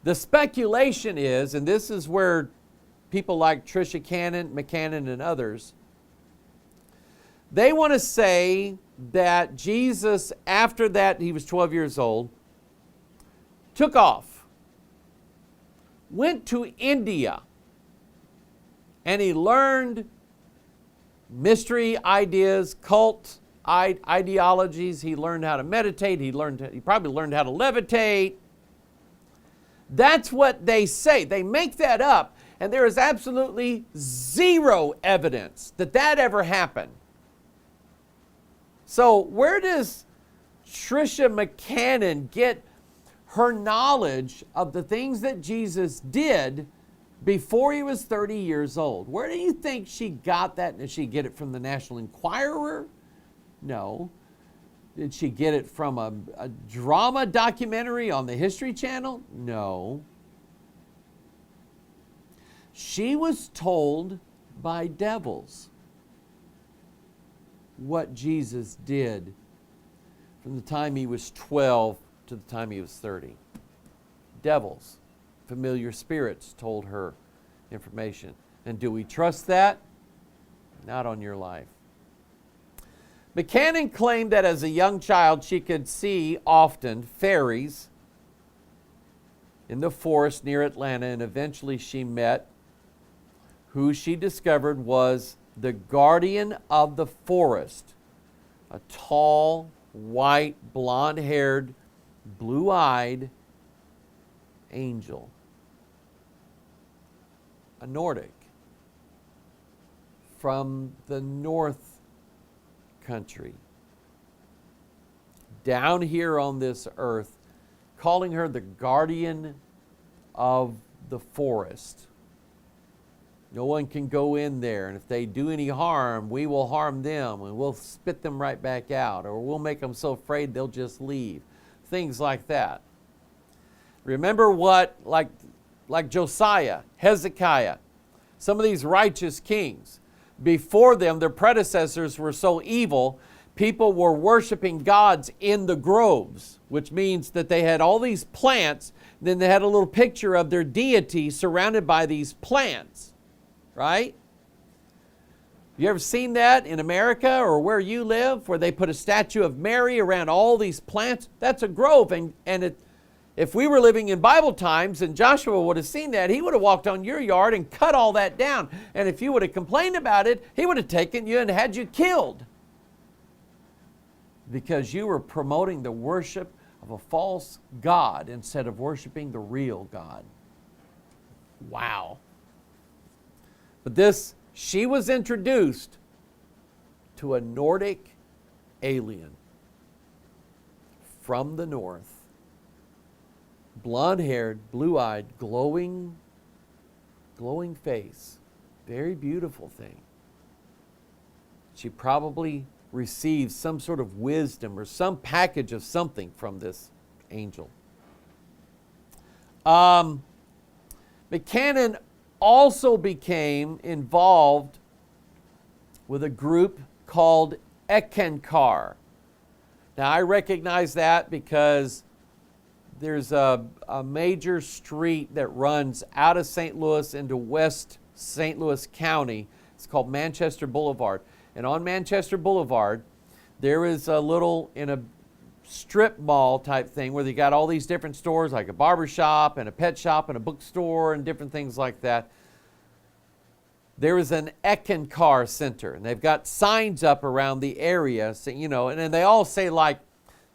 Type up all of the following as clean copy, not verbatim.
The speculation is, and this is where people like Tricia McCannon and others, they want to say that Jesus, after that, he was 12 years old, took off, went to India, and he learned mystery ideas, cult ideologies. He learned how to meditate. He probably learned how to levitate. That's what they say. They make that up, and there is absolutely zero evidence that that ever happened. So where does Tricia McCannon get her knowledge of the things that Jesus did before he was 30 years old? Where do you think she got that? Did she get it from the National Enquirer? No. Did she get it from a drama documentary on the History Channel? No. She was told by devils what Jesus did from the time he was 12 to the time he was 30. Devils, familiar spirits told her information. And do we trust that? Not on your life. McCannon claimed that as a young child she could see often fairies in the forest near Atlanta, and eventually she met who she discovered was the guardian of the forest, a tall, white, blonde-haired, blue-eyed angel, a Nordic from the North Country, down here on this earth, calling her the guardian of the forest. No one can go in there, and if they do any harm, we will harm them, and we'll spit them right back out, or we'll make them so afraid they'll just leave. Things like that. Remember what, like Josiah, Hezekiah, some of these righteous kings, before them, their predecessors were so evil, people were worshiping gods in the groves, which means that they had all these plants, then they had a little picture of their deity surrounded by these plants. Right? You ever seen that in America or where you live, where they put a statue of Mary around all these plants? That's a grove. If we were living in Bible times and Joshua would have seen that, he would have walked on your yard and cut all that down. And if you would have complained about it, he would have taken you and had you killed, because you were promoting the worship of a false god instead of worshiping the real God. Wow. But she was introduced to a Nordic alien from the north, blonde-haired, blue-eyed, glowing face, very beautiful thing. She probably received some sort of wisdom or some package of something from this angel. McCannon also became involved with a group called Eckankar. Now, I recognize that because there's a major street that runs out of St. Louis into West St. Louis County. It's called Manchester Boulevard. And on Manchester Boulevard, there is a little, in a strip mall type thing where they got all these different stores, like a barber shop and a pet shop and a bookstore and different things like that. There is an Eckankar Center, and they've got signs up around the area, so, and then they all say, like,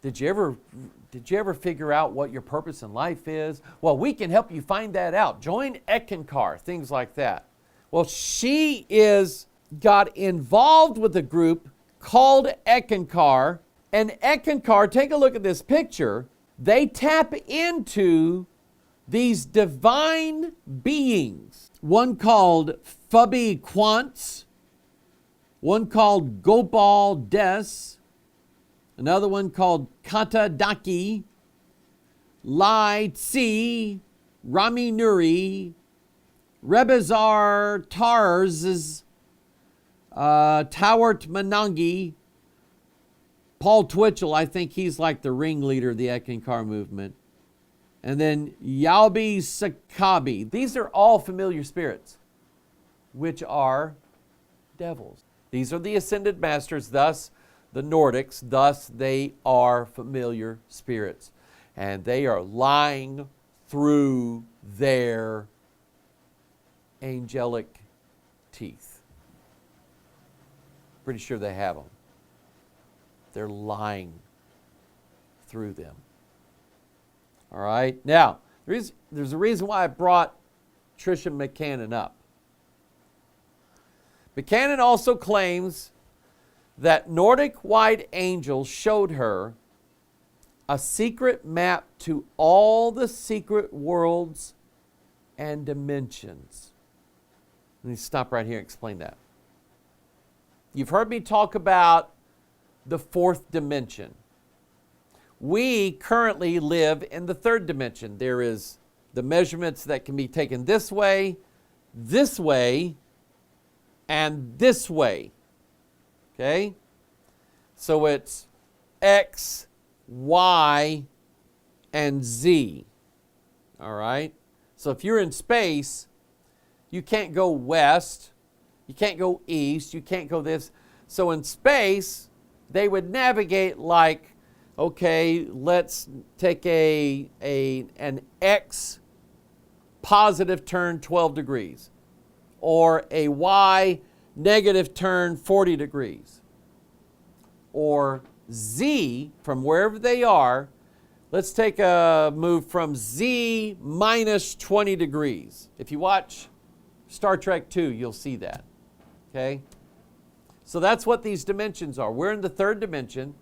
did you ever figure out what your purpose in life is? Well, we can help you find that out. Join Eckankar, things like that. Well, she got involved with a group called Eckankar. And Eckankar, take a look at this picture. They tap into these divine beings. One called Fubby Quants, one called Gopal Des, another one called Kata Daki, Lai Tsi, Rami Nuri, Rebazar Tars, Tawart Manangi, Paul Twitchell. I think he's like the ringleader of the Eckankar movement. and then Yalbi Sakabi. These are all familiar spirits, which are devils. These are the ascended masters, thus the Nordics, thus they are familiar spirits. And they are lying through their angelic teeth. Pretty sure they have them. They're lying through them. All right? Now, there's a reason why I brought Tricia Buchanan up. Buchanan also claims that Nordic white angels showed her a secret map to all the secret worlds and dimensions. Let me stop right here and explain that. You've heard me talk about the fourth dimension. We currently live in the third dimension. There is the measurements that can be taken this way, and this way. Okay? So it's X, Y, and Z. All right? So if you're in space, you can't go west, you can't go east, you can't go this. So in space, they would navigate like, okay, let's take an X positive turn 12 degrees, or a Y negative turn 40 degrees, or Z from wherever they are. Let's take a move from Z minus 20 degrees. If you watch Star Trek 2, you'll see that. Okay? So that's what these dimensions are. We're in the third dimension.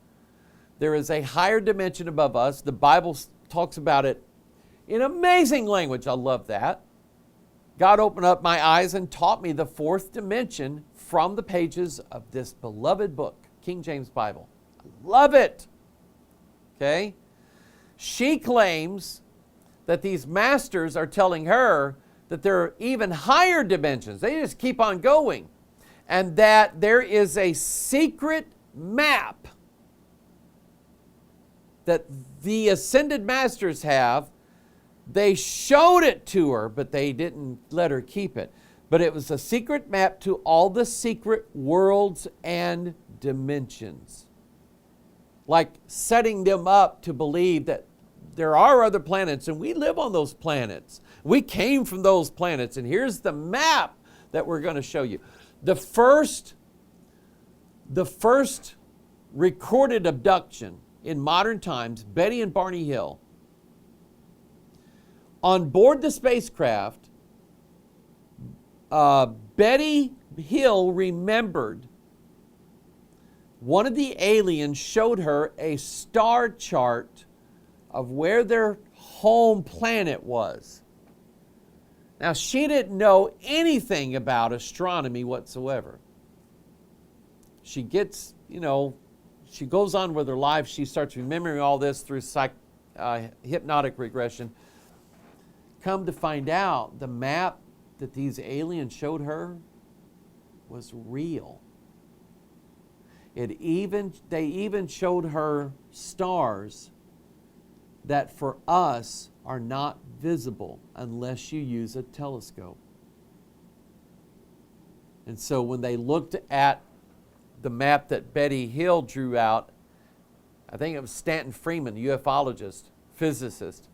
There is a higher dimension above us. The Bible talks about it in amazing language. I love that. God opened up my eyes and taught me the fourth dimension from the pages of this beloved book, King James Bible. I love it. Okay? She claims that these masters are telling her that there are even higher dimensions. They just keep on going. And that there is a secret map that the ascended masters have. They showed it to her, but they didn't let her keep it. But it was a secret map to all the secret worlds and dimensions. Like setting them up to believe that there are other planets and we live on those planets. We came from those planets, and here's the map that we're going to show you. The first recorded abduction in modern times, Betty and Barney Hill. On board the spacecraft, Betty Hill remembered one of the aliens showed her a star chart of where their home planet was. Now, she didn't know anything about astronomy whatsoever. She gets, she goes on with her life. She starts remembering all this through hypnotic regression. Come to find out, the map that these aliens showed her was real. They even showed her stars that for us are not visible unless you use a telescope. And so when they looked at the map that Betty Hill drew out, I think it was Stanton Freeman, ufologist, physicist,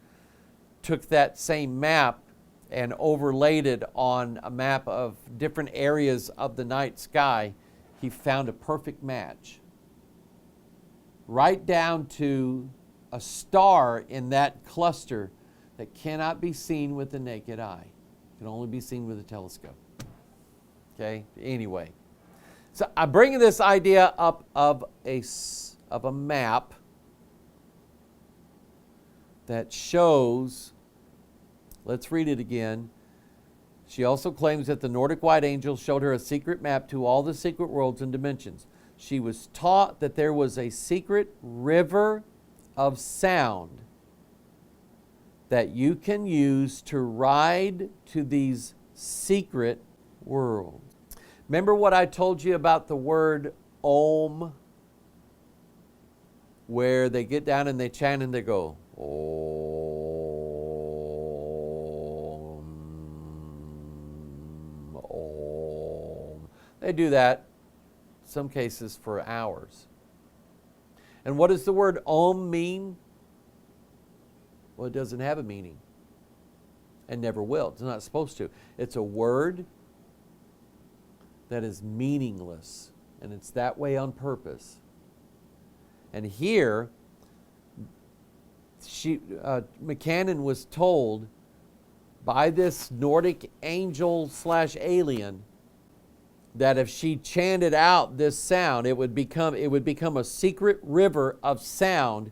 took that same map and overlaid it on a map of different areas of the night sky. He found a perfect match. Right down to a star in that cluster that cannot be seen with the naked eye. It can only be seen with a telescope. Okay? Anyway. So I'm bringing this idea up of a map that shows, let's read it again. She also claims that the Nordic white angel showed her a secret map to all the secret worlds and dimensions. She was taught that there was a secret river of sound that you can use to ride to these secret worlds. Remember what I told you about the word Om? Where they get down and they chant and they go, oh. They do that, some cases, for hours. And what does the word Om mean? Well, it doesn't have a meaning. And never will. It's not supposed to. It's a word that is meaningless. And it's that way on purpose. And here, McCannon was told by this Nordic angel / alien that if she chanted out this sound, it would become a secret river of sound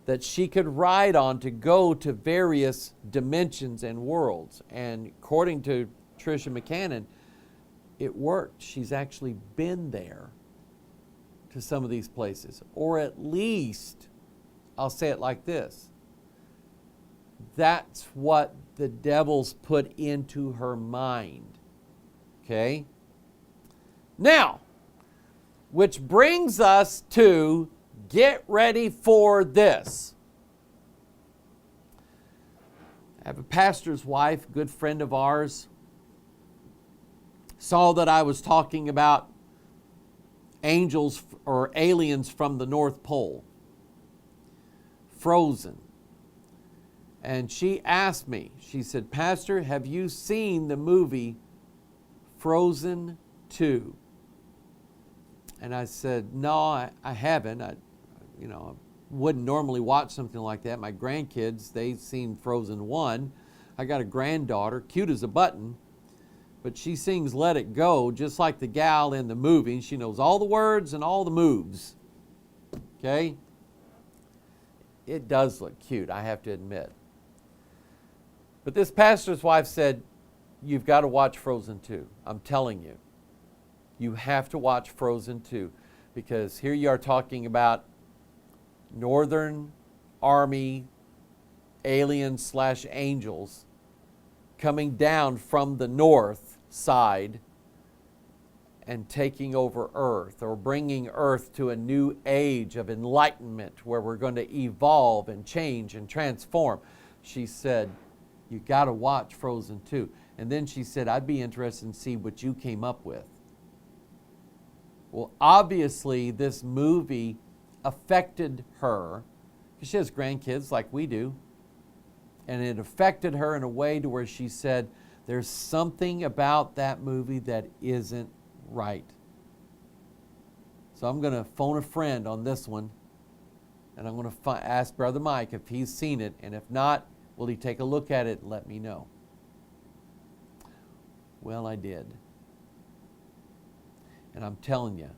that she could ride on to go to various dimensions and worlds. And according to Tricia McCannon, it worked. She's actually been there to some of these places. Or at least, I'll say it like this, that's what the devil's put into her mind. Okay? Now, which brings us to get ready for this. I have a pastor's wife, good friend of ours, saw that I was talking about angels or aliens from the North Pole, frozen. And she asked me, she said, "Pastor, have you seen the movie Frozen 2? And I said, "No, I haven't. I wouldn't normally watch something like that. My grandkids, they've seen Frozen 1. I got a granddaughter, cute as a button, but she sings Let It Go just like the gal in the movie. She knows all the words and all the moves." Okay? It does look cute, I have to admit. But this pastor's wife said, "You've got to watch Frozen 2. I'm telling you. You have to watch Frozen 2, because here you are talking about Northern Army aliens / angels coming down from the north side and taking over Earth, or bringing Earth to a new age of enlightenment where we're going to evolve and change and transform." She said, "You got to watch Frozen 2. And then she said, "I'd be interested to see what you came up with." Well, obviously, this movie affected her, because she has grandkids like we do, and it affected her in a way to where she said, "There's something about that movie that isn't right." So I'm going to phone a friend on this one, and I'm going to ask Brother Mike if he's seen it, and if not, will he take a look at it and let me know? Well, I did. And I'm telling you,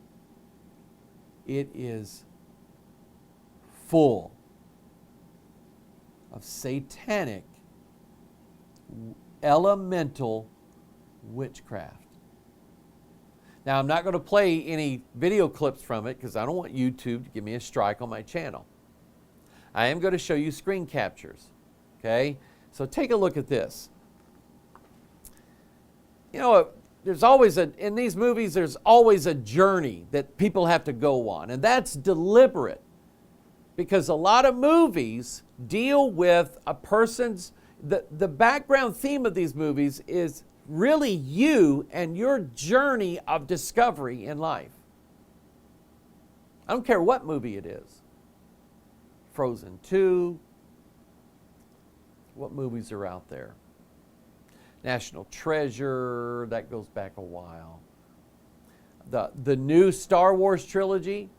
it is full of satanic, elemental witchcraft. Now, I'm not going to play any video clips from it because I don't want YouTube to give me a strike on my channel. I am going to show you screen captures. Okay? So take a look at this. You know, there's always in these movies, there's always a journey that people have to go on. And that's deliberate. Because a lot of movies deal with a person's, the background theme of these movies is really you and your journey of discovery in life. I don't care what movie it is. Frozen 2. What movies are out there? National Treasure, that goes back a while. The new Star Wars trilogy,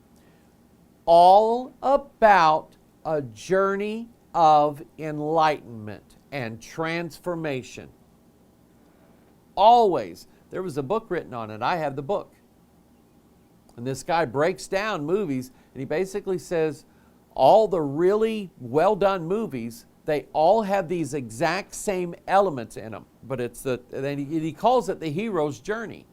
all about a journey of enlightenment and transformation. Always. There was a book written on it. I have the book. And this guy breaks down movies, and he basically says all the really well done movies, they all have these exact same elements in them, but he calls it the hero's journey.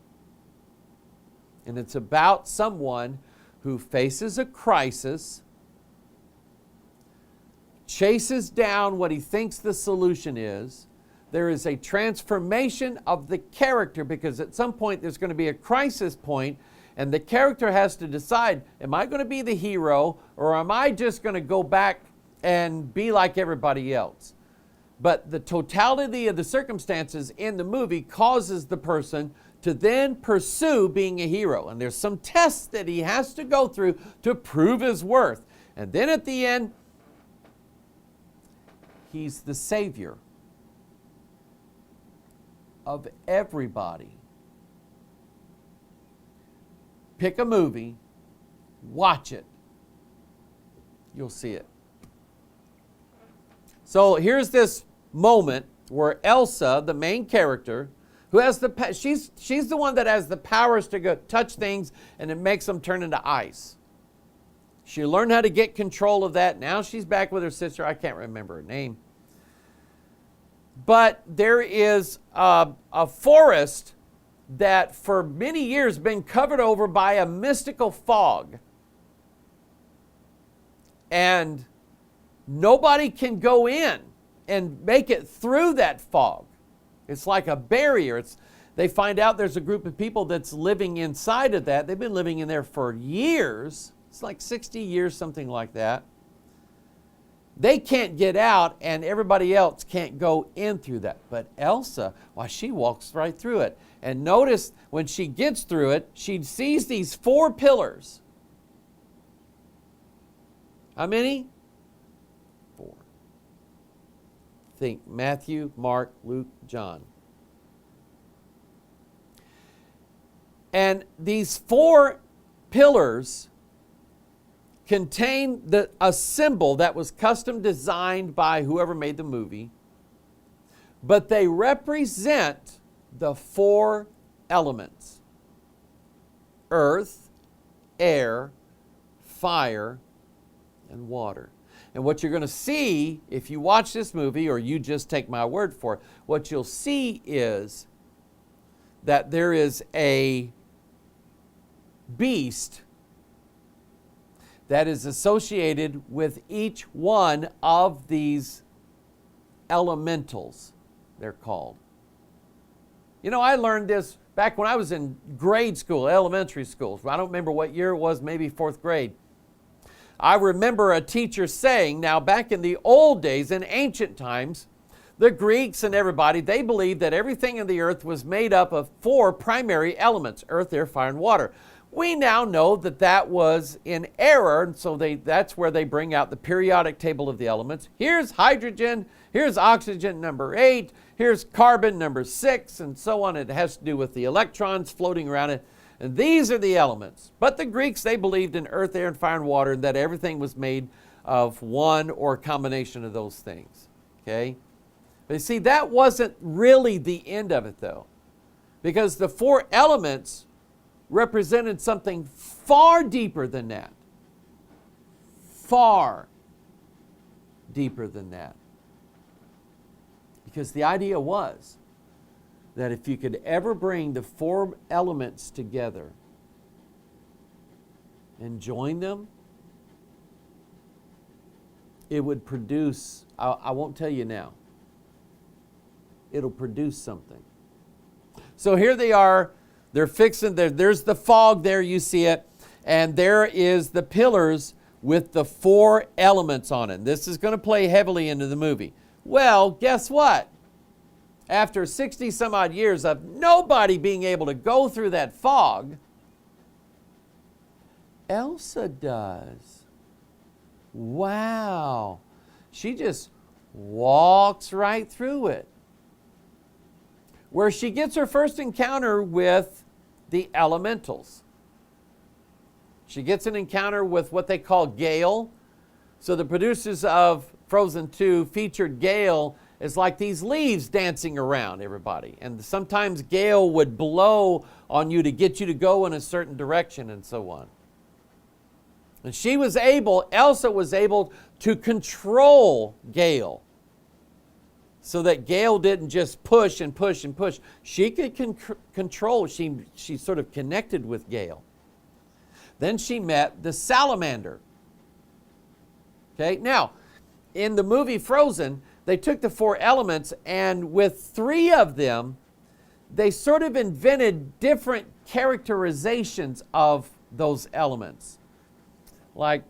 And it's about someone who faces a crisis, chases down what he thinks the solution is. There is a transformation of the character, because at some point there's going to be a crisis point, and the character has to decide, am I going to be the hero, or am I just going to go back and be like everybody else? But the totality of the circumstances in the movie causes the person to then pursue being a hero. And there's some tests that he has to go through to prove his worth. And then at the end, he's the savior of everybody. Pick a movie, watch it. You'll see it. So here's this moment where Elsa, the main character, who has she's the one that has the powers to go touch things and it makes them turn into ice. She learned how to get control of that. Now she's back with her sister. I can't remember her name. But there is a forest that for many years been covered over by a mystical fog. And nobody can go in and make it through that fog. It's like a barrier. They find out there's a group of people that's living inside of that. They've been living in there for years. It's like 60 years, something like that. They can't get out, and everybody else can't go in through that. But Elsa, she walks right through it. And notice when she gets through it, she sees these 4 pillars. How many? 4. Think Matthew, Mark, Luke, John. And these 4 pillars contain a symbol that was custom designed by whoever made the movie, but they represent the 4 elements: earth, air, fire, and water. And what you're going to see, if you watch this movie, or you just take my word for it, what you'll see is that there is a beast that is associated with each one of these elementals, they're called. You know, I learned this back when I was in grade school, elementary school. I don't remember what year it was, maybe 4th grade. I remember a teacher saying, now back in the old days, in ancient times, the Greeks and everybody, they believed that everything in the earth was made up of 4 primary elements: earth, air, fire, and water. We now know that that was in error, and so that's where they bring out the periodic table of the elements. Here's hydrogen, here's oxygen number 8, here's carbon number 6, and so on. It has to do with the electrons floating around it. And these are the elements. But the Greeks, they believed in earth, air, and fire, and water, and that everything was made of one or a combination of those things. Okay? But you see, that wasn't really the end of it, though. Because the 4 elements represented something far deeper than that. Far deeper than that. Because the idea was that if you could ever bring the 4 elements together and join them, it would produce, I won't tell you now, it'll produce something. So here they are, they're fixing, there's the fog there, you see it, and there is the pillars with the 4 elements on it. This is going to play heavily into the movie. Well, guess what? After 60 some odd years of nobody being able to go through that fog, Elsa does. Wow. She just walks right through it. Where she gets her first encounter with the elementals. She gets an encounter with what they call Gale. So the producers of Frozen 2 featured Gale as like these leaves dancing around everybody. And sometimes Gale would blow on you to get you to go in a certain direction and so on. And Elsa was able to control Gale. So that Gale didn't just push and push and push. She could control. She sort of connected with Gale. Then she met the salamander. Okay, now, in the movie Frozen, they took the 4 elements, and with 3 of them, they sort of invented different characterizations of those elements. Like,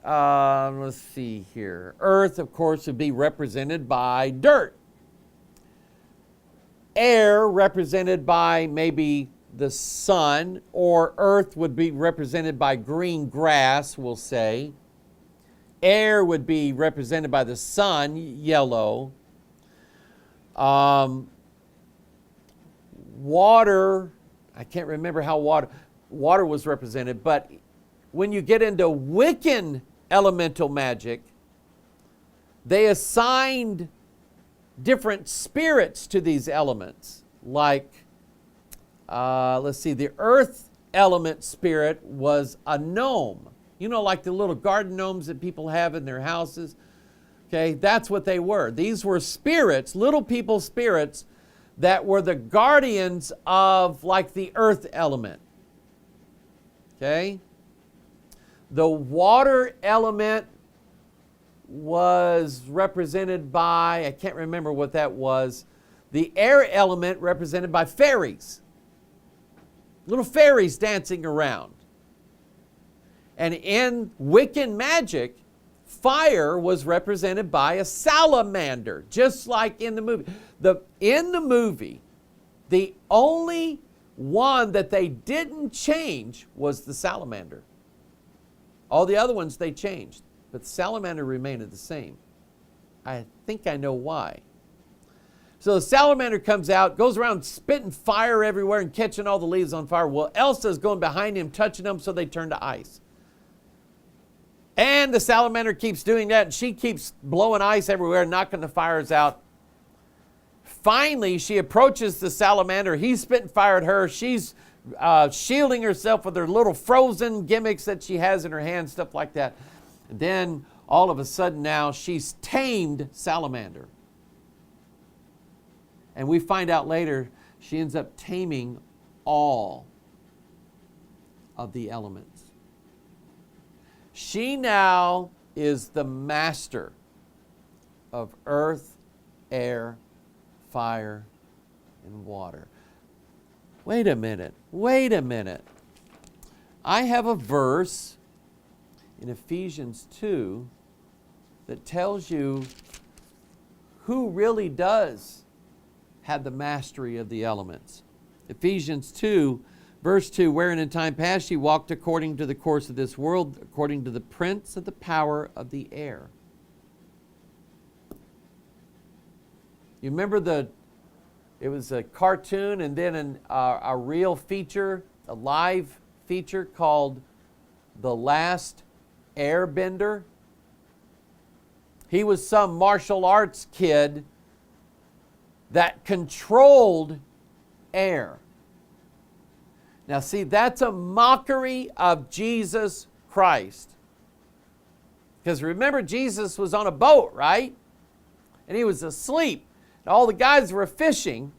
let's see here. Earth, of course, would be represented by dirt. air represented by maybe the sun, or earth would be represented by green grass, we'll say. Air would be represented by the sun, yellow. Water, I can't remember how water was represented, but when you get into Wiccan elemental magic, they assigned different spirits to these elements. Like, let's see, the earth element spirit was a gnome. You know, like the little garden gnomes that people have in their houses. Okay, that's what they were. These were spirits, little people spirits, that were the guardians of like the earth element. Okay? The water element was represented by, I can't remember what that was. The air element represented by fairies. Little fairies dancing around. And in Wiccan magic, fire was represented by a salamander, just like in the movie. In the movie, the only one that they didn't change was the salamander. All the other ones they changed, but the salamander remained the same. I think I know why. So the salamander comes out, goes around spitting fire everywhere and catching all the leaves on fire. Well, Elsa's going behind him, touching them, so they turn to ice. And the salamander keeps doing that, and she keeps blowing ice everywhere, knocking the fires out. Finally, she approaches the salamander. He's spitting fire at her. She's shielding herself with her little frozen gimmicks that she has in her hand, stuff like that. And then, all of a sudden now, she's tamed salamander. And we find out later, she ends up taming all of the elements. She now is the master of earth, air, fire, and water. Wait a minute. I have a verse in Ephesians 2 that tells you who really does have the mastery of the elements. Ephesians 2, verse 2, wherein in time past ye walked according to the course of this world, according to the prince of the power of the air. You remember it was a cartoon and then a real feature, a live feature called The Last Airbender? He was some martial arts kid that controlled air. Now see, that's a mockery of Jesus Christ. Because remember, Jesus was on a boat, right? And he was asleep. And all the guys were fishing.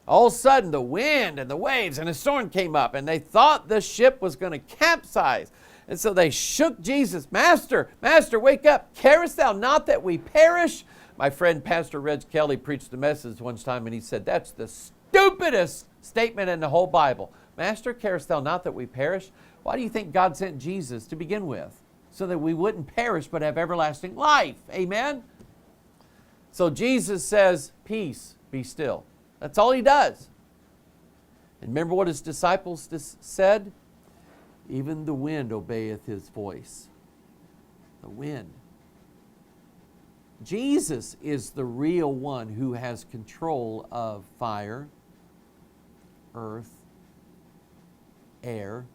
All of a sudden, the wind and the waves and a storm came up, and they thought the ship was going to capsize. And so they shook Jesus. Master, wake up. Carest thou not that we perish? My friend Pastor Reg Kelly preached a message one time, and he said, that's the stupidest statement in the whole Bible. Master, carest thou not that we perish? Why do you think God sent Jesus to begin with? So that we wouldn't perish but have everlasting life. Amen? So Jesus says, peace, be still. That's all he does. And remember what his disciples said? Even the wind obeyeth his voice. The wind. Jesus is the real one who has control of fire, earth, air.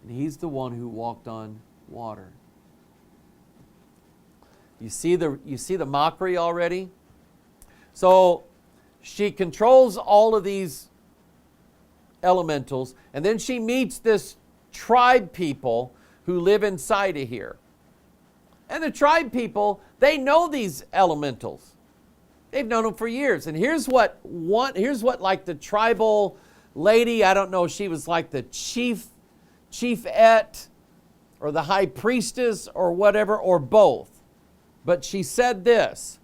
And he's the one who walked on water. You see the mockery already? So she controls all of these elementals, and then she meets this tribe people who live inside of here. And the tribe people, they know these elementals. They've known them for years. And here's what like the tribal lady, I don't know if she was like the chiefette or the high priestess or whatever, or both. But she said this: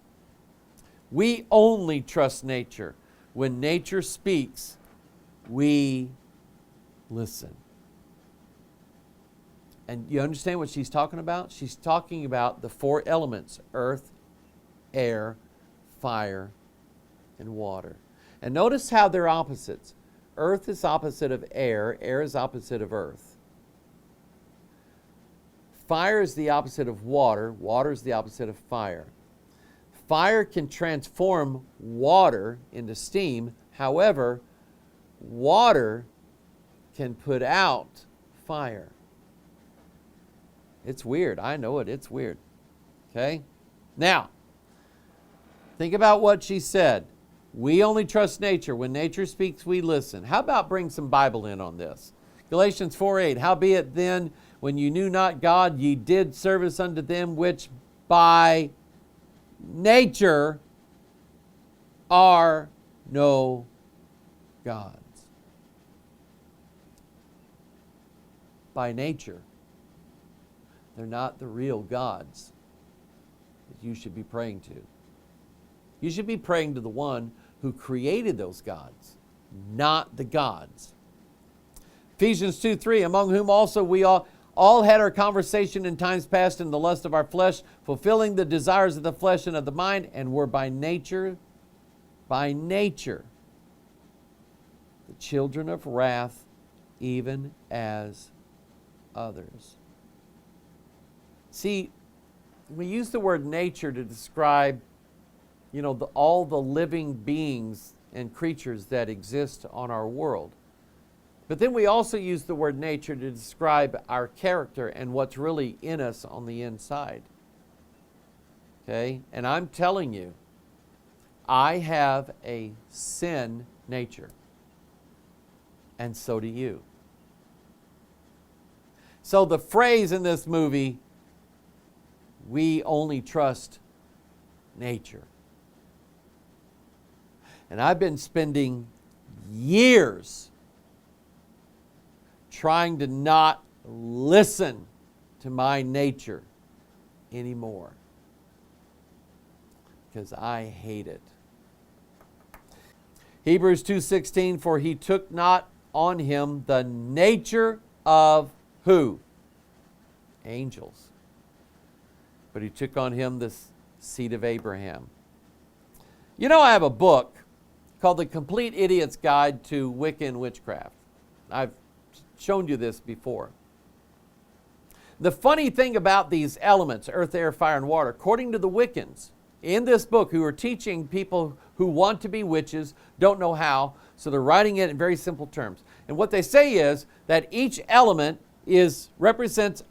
we only trust nature. When nature speaks, we listen. And you understand what she's talking about? She's talking about the four elements: earth, air, fire, and water. And notice how they're opposites. Earth is opposite of air. Air is opposite of earth. Fire is the opposite of water. Water is the opposite of fire. Fire can transform water into steam. However, water can put out fire. It's weird. I know it. It's weird. Okay? Now, think about what she said. We only trust nature. When nature speaks, we listen. How about bring some Bible in on this? Galatians 4:8. Howbeit then, when you knew not God, ye did service unto them which by nature are no gods. By nature, they're not the real gods that you should be praying to. You should be praying to the one who created those gods, not the gods. Ephesians 2:3, among whom also we all had our conversation in times past in the lust of our flesh, fulfilling the desires of the flesh and of the mind, and were by nature, the children of wrath, even as others. See, we use the word nature to describe, all the living beings and creatures that exist on our world. But then we also use the word nature to describe our character and what's really in us on the inside. Okay? And I'm telling you, I have a sin nature. And so do you. So the phrase in this movie, we only trust nature. And I've been spending years trying to not listen to my nature anymore, because I hate it. Hebrews 2:16, for he took not on him the nature of who? Angels. But he took on him the seed of Abraham. I have a book called The Complete Idiot's Guide to Wicca and Witchcraft. I've shown you this before. The funny thing about these elements, earth, air, fire, and water, according to the Wiccans in this book, who are teaching people who want to be witches, don't know how, so they're writing it in very simple terms. And what they say is that each element represents,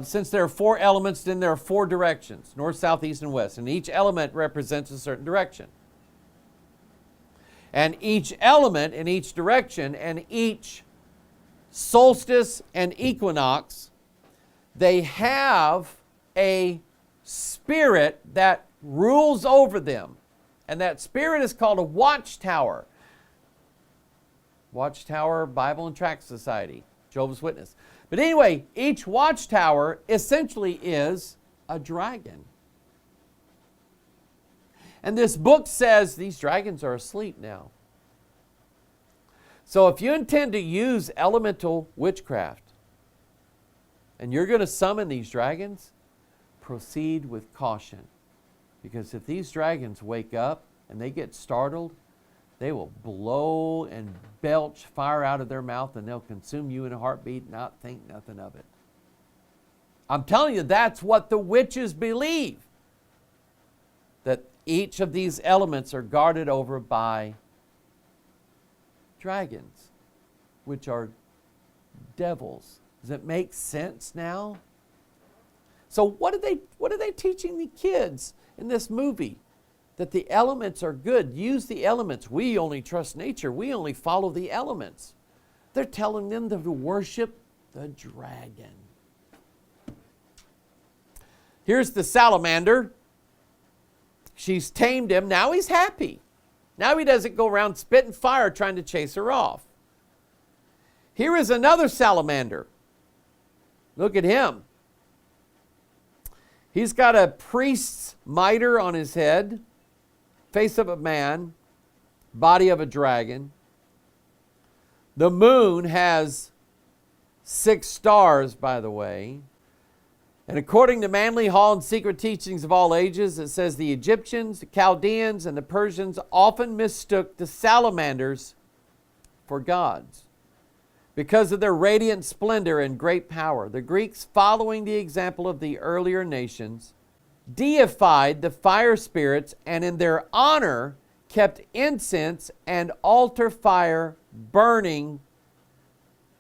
since there are 4 elements, then there are 4 directions, north, south, east, and west. And each element represents a certain direction. And each element in each direction and each solstice and equinox, they have a spirit that rules over them. And that spirit is called a watchtower. Watchtower Bible and Tract Society, Jehovah's Witness. But anyway, each watchtower essentially is a dragon. And this book says these dragons are asleep now. So if you intend to use elemental witchcraft and you're going to summon these dragons, proceed with caution. Because if these dragons wake up and they get startled, they will blow and belch fire out of their mouth, and they'll consume you in a heartbeat, not think nothing of it. I'm telling you, that's what the witches believe. That each of these elements are guarded over by dragons, which are devils. Does it make sense now? So what are they teaching the kids in this movie? That the elements are good. Use the elements. We only trust nature. We only follow the elements. They're telling them to worship the dragon. Here's the salamander. She's tamed him. Now he's happy. Now he doesn't go around spitting fire trying to chase her off. Here is another salamander. Look at him. He's got a priest's mitre on his head, face of a man, body of a dragon. The moon has 6 stars, by the way. And according to Manly Hall and Secret Teachings of All Ages, it says the Egyptians, the Chaldeans, and the Persians often mistook the salamanders for gods because of their radiant splendor and great power. The Greeks, following the example of the earlier nations, deified the fire spirits and in their honor kept incense and altar fire burning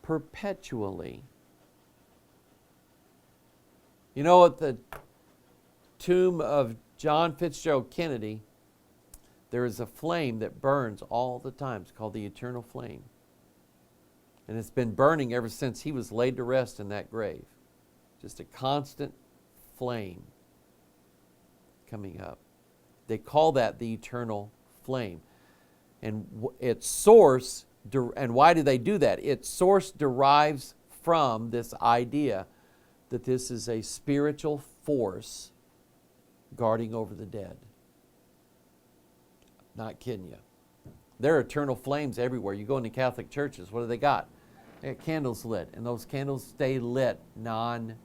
perpetually. You know, at the tomb of John Fitzgerald Kennedy, there is a flame that burns all the time. It's called the eternal flame. And it's been burning ever since he was laid to rest in that grave. Just a constant flame coming up. They call that the eternal flame. And its source, and why do they do that? Its source derives from this idea that this is a spiritual force guarding over the dead. Not kidding you. There are eternal flames everywhere. You go into Catholic churches, what do they got? They got candles lit, and those candles stay lit non-stop.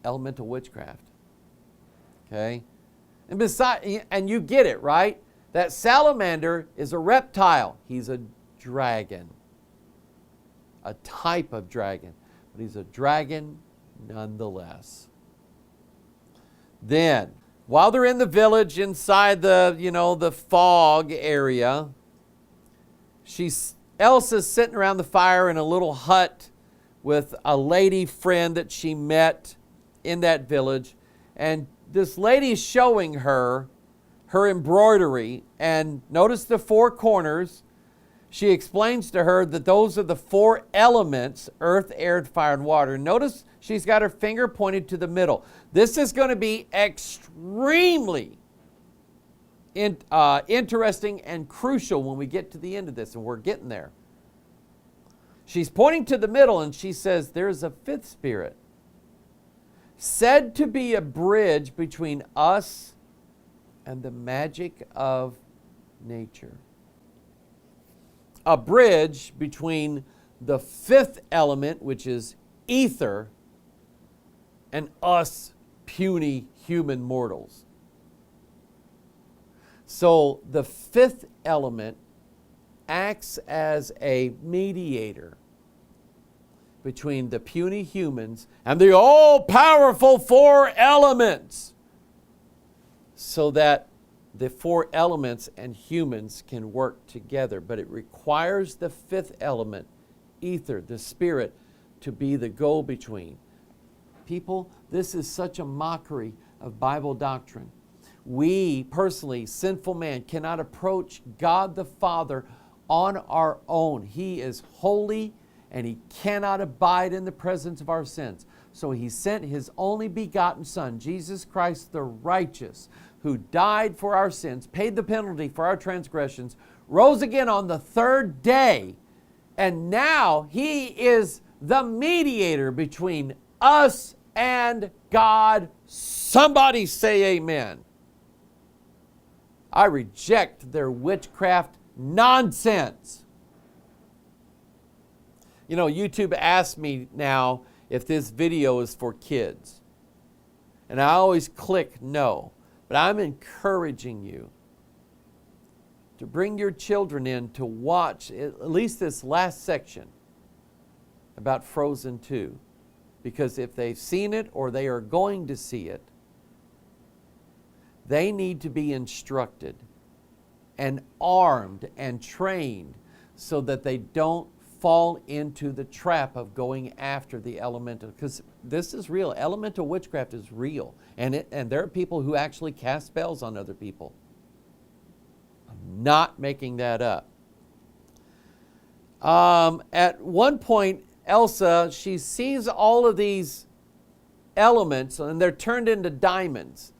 Elemental witchcraft. Okay? And you get it, right? That salamander is a reptile. He's a dragon. A type of dragon. But he's a dragon nonetheless. Then, while they're in the village inside the fog area, Elsa's sitting around the fire in a little hut with a lady friend that she met in that village. And this lady's showing her embroidery. And notice the four corners. She explains to her that those are the four elements, earth, air, fire, and water. Notice she's got her finger pointed to the middle. This is going to be extremely interesting and crucial when we get to the end of this, and we're getting there. She's pointing to the middle, and she says, there's a fifth spirit, said to be a bridge between us and the magic of nature. A bridge between the fifth element, which is ether, and us puny human mortals. So the fifth element acts as a mediator between the puny humans and the all-powerful four elements, so that the four elements and humans can work together. But it requires the fifth element, ether, the spirit, to be the go-between. People, this is such a mockery of Bible doctrine. We, personally, sinful man, cannot approach God the Father on our own. He is holy, and He cannot abide in the presence of our sins. So He sent His only begotten Son, Jesus Christ the righteous, who died for our sins, paid the penalty for our transgressions, rose again on the third day, and now He is the mediator between us and God. Somebody say amen. I reject their witchcraft nonsense. You know, YouTube asked me now if this video is for kids. And I always click no. But I'm encouraging you to bring your children in to watch at least this last section about Frozen 2. Because if they've seen it or they are going to see it, they need to be instructed and armed and trained so that they don't fall into the trap of going after the elemental. Because this is real. Elemental witchcraft is real. And there are people who actually cast spells on other people. I'm not making that up. At one point, Elsa, she sees all of these elements and they're turned into diamonds.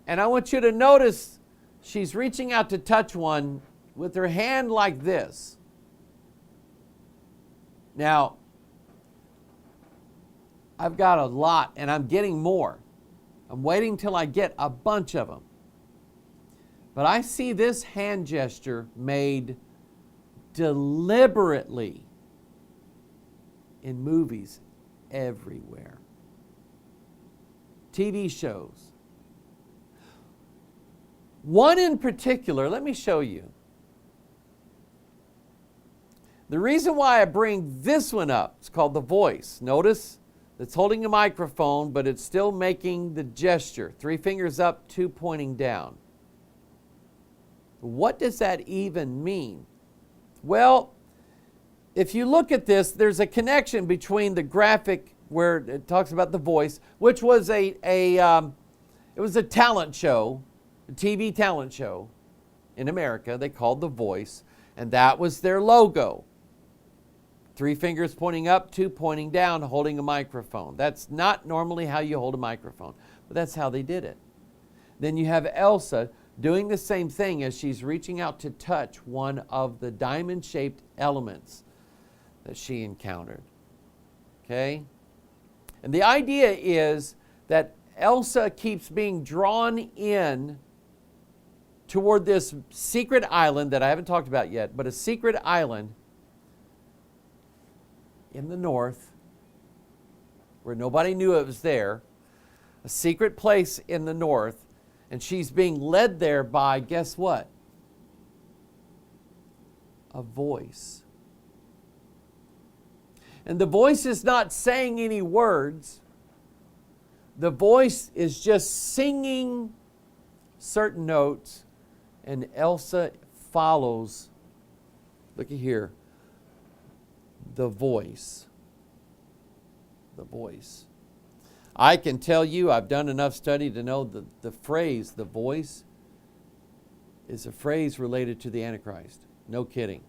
And I want you to notice she's reaching out to touch one with her hand like this. Now, I've got a lot and I'm getting more. I'm waiting till I get a bunch of them. But I see this hand gesture made deliberately in movies everywhere. TV shows. One in particular, let me show you. The reason why I bring this one up, it's called The Voice. Notice it's holding a microphone, but it's still making the gesture. 3 fingers up, 2 pointing down. What does that even mean? Well, if you look at this, there's a connection between the graphic where it talks about the voice, which was it was a talent show, a TV talent show in America. They called The Voice, and that was their logo. 3 fingers pointing up, 2 pointing down, holding a microphone. That's not normally how you hold a microphone, but that's how they did it. Then you have Elsa doing the same thing as she's reaching out to touch one of the diamond-shaped elements that she encountered. Okay? And the idea is that Elsa keeps being drawn in toward this secret island that I haven't talked about yet, but a secret island in the north where nobody knew it was there, a secret place in the north, and she's being led there by, guess what? A voice. And the voice is not saying any words. The voice is just singing certain notes, and Elsa follows. Look at here. The voice. The voice. I can tell you, I've done enough study to know that the phrase, the voice, is a phrase related to the Antichrist. No kidding.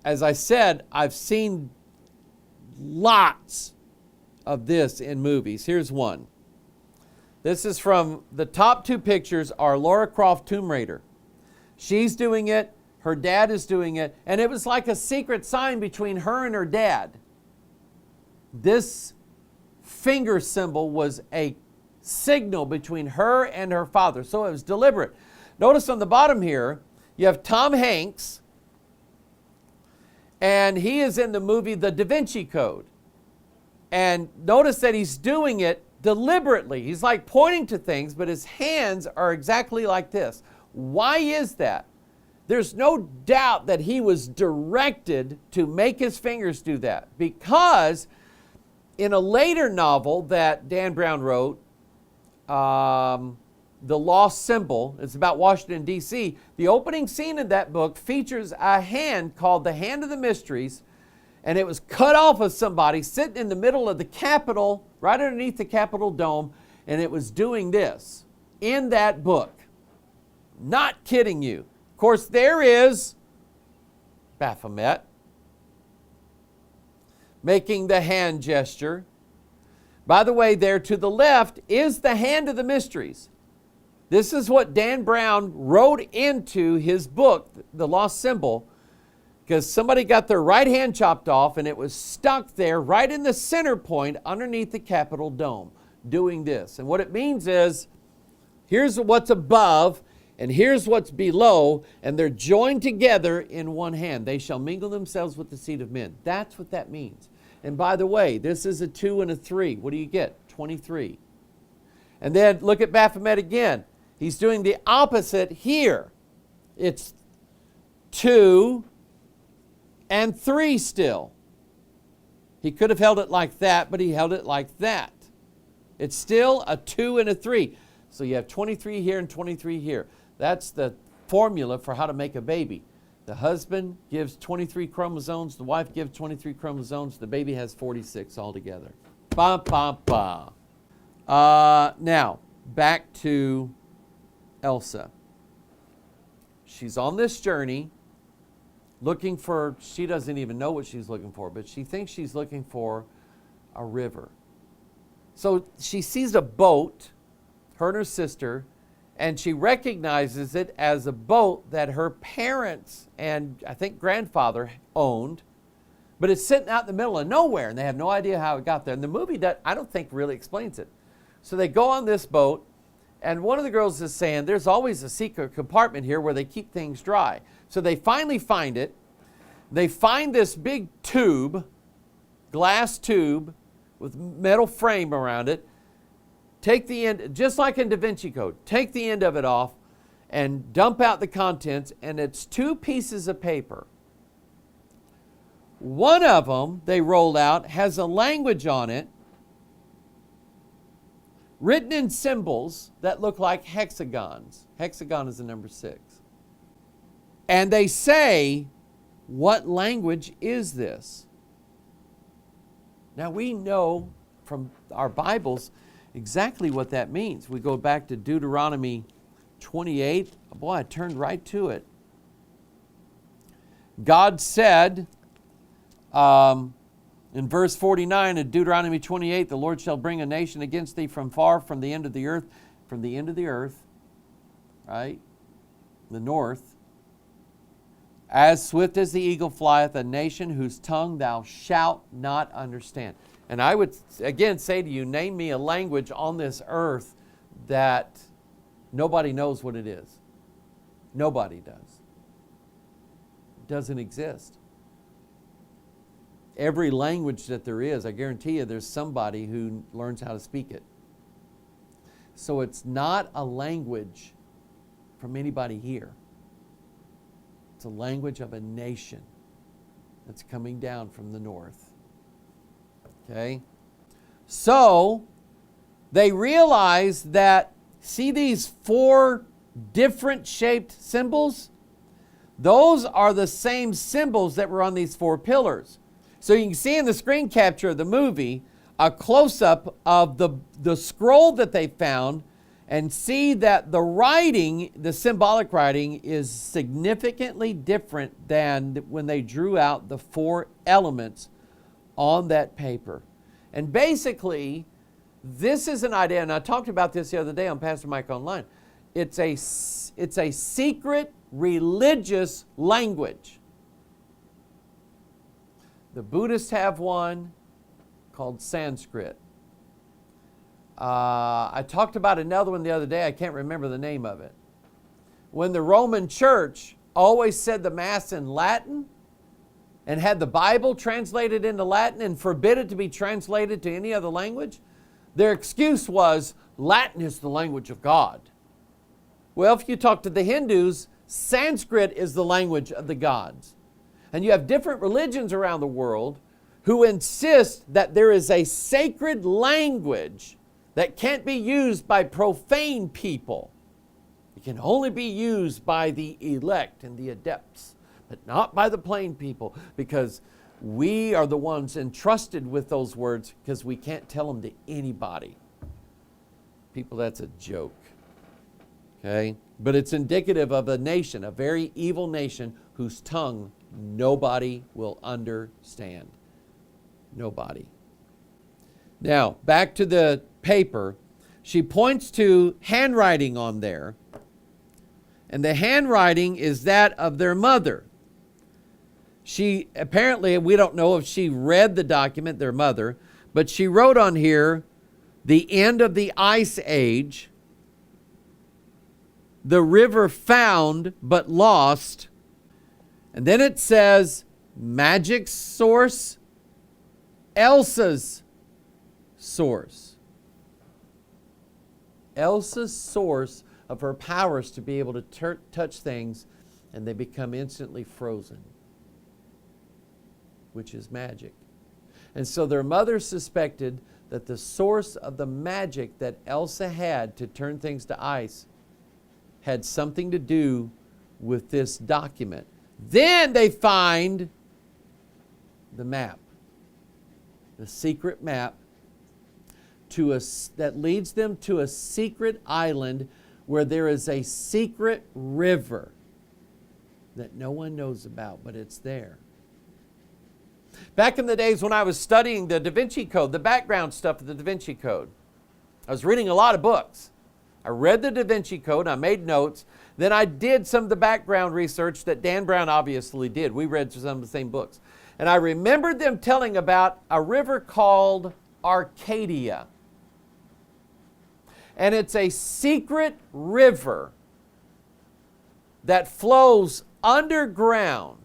As I said, I've seen lots of this in movies. Here's one. This is from the top 2 pictures are Lara Croft Tomb Raider. She's doing it. Her dad is doing it. And it was like a secret sign between her and her dad. This finger symbol was a signal between her and her father. So it was deliberate. Notice on the bottom here, you have Tom Hanks. And he is in the movie The Da Vinci Code. And notice that he's doing it deliberately. He's like pointing to things, but his hands are exactly like this. Why is that? There's no doubt that he was directed to make his fingers do that, because in a later novel that Dan Brown wrote, The Lost Symbol, it's about Washington, D.C., the opening scene in that book features a hand called the Hand of the Mysteries, and it was cut off of somebody sitting in the middle of the Capitol, right underneath the Capitol dome, and it was doing this in that book. Not kidding you. Of course, there is Baphomet making the hand gesture. By the way, there to the left is the Hand of the Mysteries. This is what Dan Brown wrote into his book, The Lost Symbol, because somebody got their right hand chopped off and it was stuck there right in the center point underneath the Capitol dome doing this. And what it means is, here's what's above and here's what's below, and they're joined together in one hand. They shall mingle themselves with the seed of men. That's what that means. And by the way, this is a 2 and a 3. What do you get? 23. And then look at Baphomet again. He's doing the opposite here. It's 2 and 3 still. He could have held it like that, but he held it like that. It's still a 2 and a 3. So you have 23 here and 23 here. That's the formula for how to make a baby. The husband gives 23 chromosomes, the wife gives 23 chromosomes, the baby has 46 altogether. Ba, ba, ba. Now, back to Elsa. She's on this journey looking for, she doesn't even know what she's looking for, but she thinks she's looking for a river. So she sees a boat, her and her sister, and she recognizes it as a boat that her parents and I think grandfather owned, but it's sitting out in the middle of nowhere and they have no idea how it got there. And the movie, I don't think, really explains it. So they go on this boat, and one of the girls is saying, there's always a secret compartment here where they keep things dry. So they finally find it. They find this big tube, glass tube with metal frame around it. Take the end, just like in Da Vinci Code, take the end of it off and dump out the contents, and it's 2 pieces of paper. One of them they rolled out has a language on it written in symbols that look like hexagons. Hexagon is the number 6. And they say, what language is this? Now we know from our Bibles exactly what that means. We go back to Deuteronomy 28. Boy, I turned right to it. God said in verse 49 of Deuteronomy 28, the Lord shall bring a nation against thee from far, from the end of the earth, right? The north. As swift as the eagle flieth, a nation whose tongue thou shalt not understand. And I would again say to you, name me a language on this earth that nobody knows what it is. Nobody does. It doesn't exist. Every language that there is, I guarantee you there's somebody who learns how to speak it. So it's not a language from anybody here. It's a language of a nation that's coming down from the north. Okay? So, they realize that, see these 4 different shaped symbols? Those are the same symbols that were on these 4 pillars. So you can see in the screen capture of the movie a close-up of the scroll that they found, and see that the writing, the symbolic writing, is significantly different than when they drew out the 4 elements on that paper. And basically, this is an idea, and I talked about this the other day on Pastor Mike Online. It's a secret religious language. The Buddhists have one called Sanskrit. I talked about another one the other day. I can't remember the name of it. When the Roman Church always said the Mass in Latin and had the Bible translated into Latin and forbid it to be translated to any other language, their excuse was Latin is the language of God. Well, if you talk to the Hindus, Sanskrit is the language of the gods. And you have different religions around the world who insist that there is a sacred language that can't be used by profane people. It can only be used by the elect and the adepts, but not by the plain people, because we are the ones entrusted with those words, because we can't tell them to anybody. People, that's a joke. Okay? But it's indicative of a nation, a very evil nation, whose tongue nobody will understand. Nobody. Now, back to the paper. She points to handwriting on there. And the handwriting is that of their mother. She, apparently, we don't know if she read the document, their mother, but she wrote on here, the end of the Ice Age, the river found but lost, and then it says, magic source, Elsa's source. Elsa's source of her powers to be able to touch things, and they become instantly frozen, which is magic. And so their mother suspected that the source of the magic that Elsa had to turn things to ice had something to do with this document. Then they find the map, the secret map that leads them to a secret island where there is a secret river that no one knows about, but it's there. Back in the days when I was studying the Da Vinci Code, the background stuff of the Da Vinci Code, I was reading a lot of books. I read the Da Vinci Code, I made notes, then I did some of the background research that Dan Brown obviously did. We read some of the same books. And I remembered them telling about a river called Arcadia. And it's a secret river that flows underground.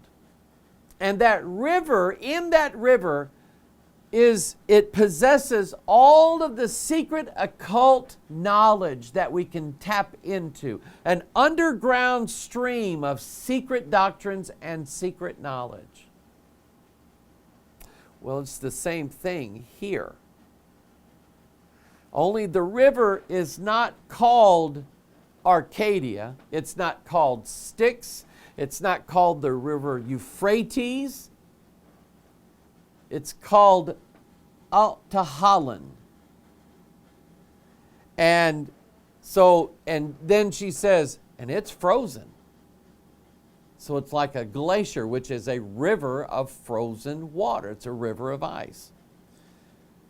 And that river, in that river, is it possesses all of the secret occult knowledge that we can tap into. An underground stream of secret doctrines and secret knowledge. Well, it's the same thing here. Only the river is not called Arcadia. It's not called Styx. It's not called the river Euphrates. It's called Altahallan. And then she says, and it's frozen. So it's like a glacier, which is a river of frozen water. It's a river of ice.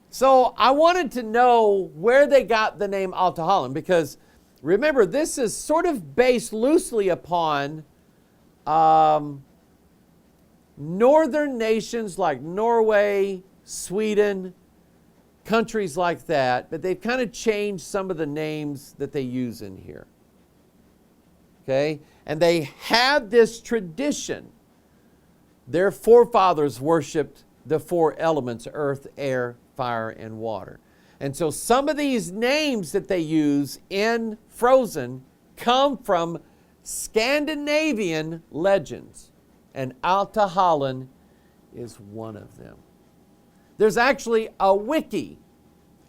So I wanted to know where they got the name Altahallan, because remember, this is sort of based loosely upon northern nations like Norway, Sweden, countries like that, but they've kind of changed some of the names that they use in here. Okay? And they had this tradition. Their forefathers worshipped the four elements: earth, air, fire, and water. And so some of these names that they use in Frozen come from Scandinavian legends. And Altahallan is one of them. There's actually a wiki,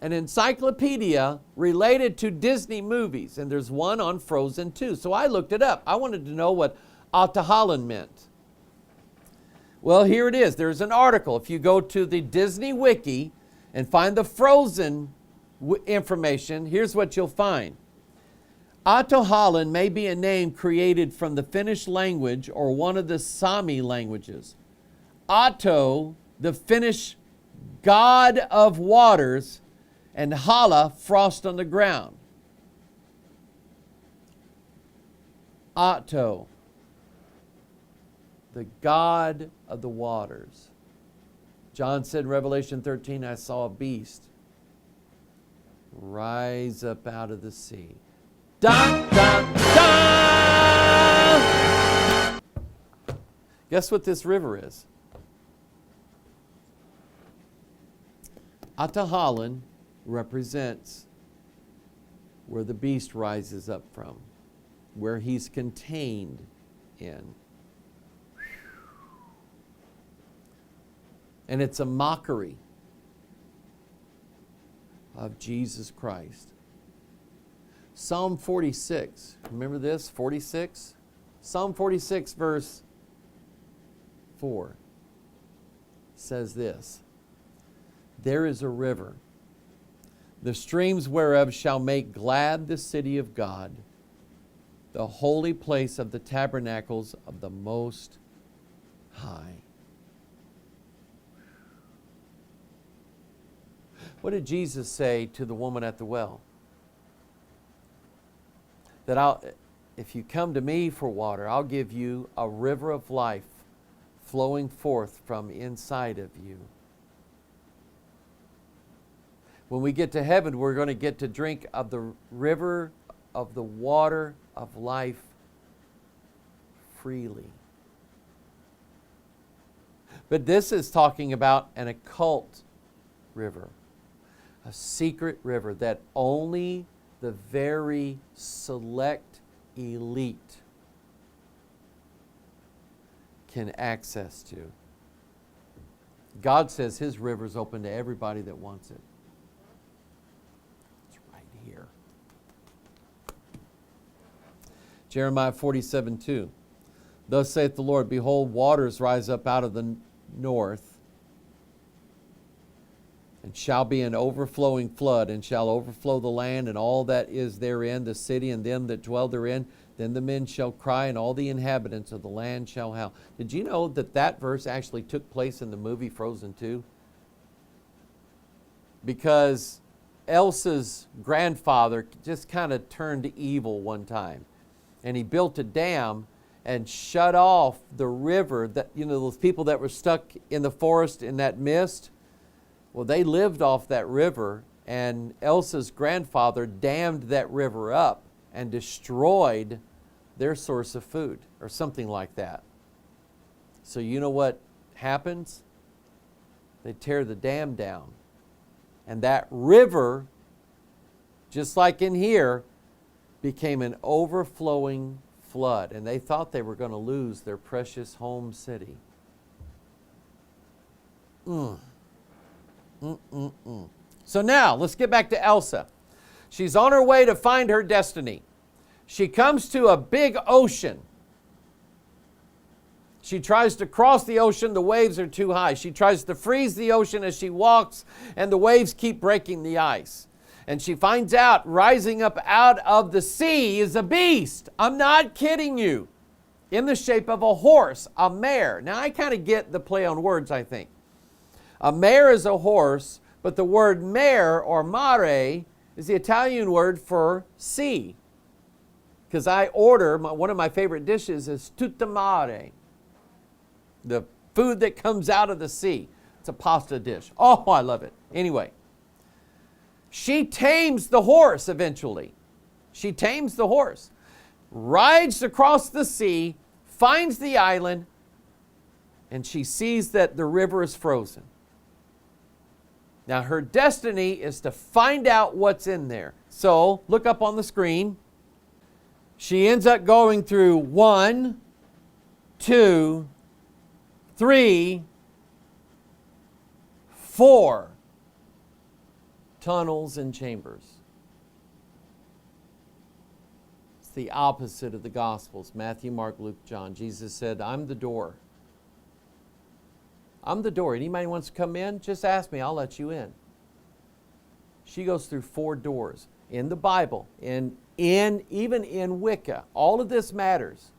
an encyclopedia related to Disney movies, and there's one on Frozen too. So I looked it up. I wanted to know what Altahallan meant. Well, here it is. There's an article. If you go to the Disney wiki and find the Frozen information, here's what you'll find. Altahallan may be a name created from the Finnish language or one of the Sami languages. Otto, the Finnish god of waters, and Hala, frost on the ground. Otto, the god of the waters. John said in Revelation 13, I saw a beast rise up out of the sea. Dun, dun, dun! Guess what this river is? Altahallan represents where the beast rises up from, where he's contained in. And it's a mockery of Jesus Christ. Psalm 46, remember this? 46? Psalm 46 verse 4 says this: There is a river, the streams whereof shall make glad the city of God, the holy place of the tabernacles of the Most High. What did Jesus say to the woman at the well? That if you come to me for water, I'll give you a river of life flowing forth from inside of you. When we get to heaven, we're going to get to drink of the river of the water of life freely. But this is talking about an occult river, a secret river that only the very select elite can access to. God says His river is open to everybody that wants it. It's right here. Jeremiah 47:2. Thus saith the Lord, behold, waters rise up out of the north, and shall be an overflowing flood, and shall overflow the land and all that is therein, the city and them that dwell therein. Then the men shall cry, and all the inhabitants of the land shall howl. Did you know that that verse actually took place in the movie Frozen 2? Because Elsa's grandfather just kind of turned evil one time, and he built a dam and shut off the river that, those people that were stuck in the forest in that mist. Well, they lived off that river, and Elsa's grandfather dammed that river up and destroyed their source of food, or something like that. So you know what happens? They tear the dam down. And that river, just like in here, became an overflowing flood. And they thought they were going to lose their precious home city. So now, let's get back to Elsa. She's on her way to find her destiny. She comes to a big ocean. She tries to cross the ocean. The waves are too high. She tries to freeze the ocean as she walks, and the waves keep breaking the ice. And she finds out rising up out of the sea is a beast. I'm not kidding you. In the shape of a horse, a mare. Now, I kind of get the play on words, I think. A mare is a horse, but the word mare or mare is the Italian word for sea. Because I order, one of my favorite dishes is tutta mare, the food that comes out of the sea. It's a pasta dish. Oh, I love it. Anyway, she tames the horse eventually. She tames the horse, rides across the sea, finds the island, and she sees that the river is frozen. Now, her destiny is to find out what's in there. So, look up on the screen. She ends up going through 1, 2, 3, 4 tunnels and chambers. It's the opposite of the Gospels. Matthew, Mark, Luke, John. Jesus said, I'm the door. I'm the door. Anybody wants to come in, just ask me. I'll let you in. She goes through 4 doors. In the Bible, even in Wicca, all of this matters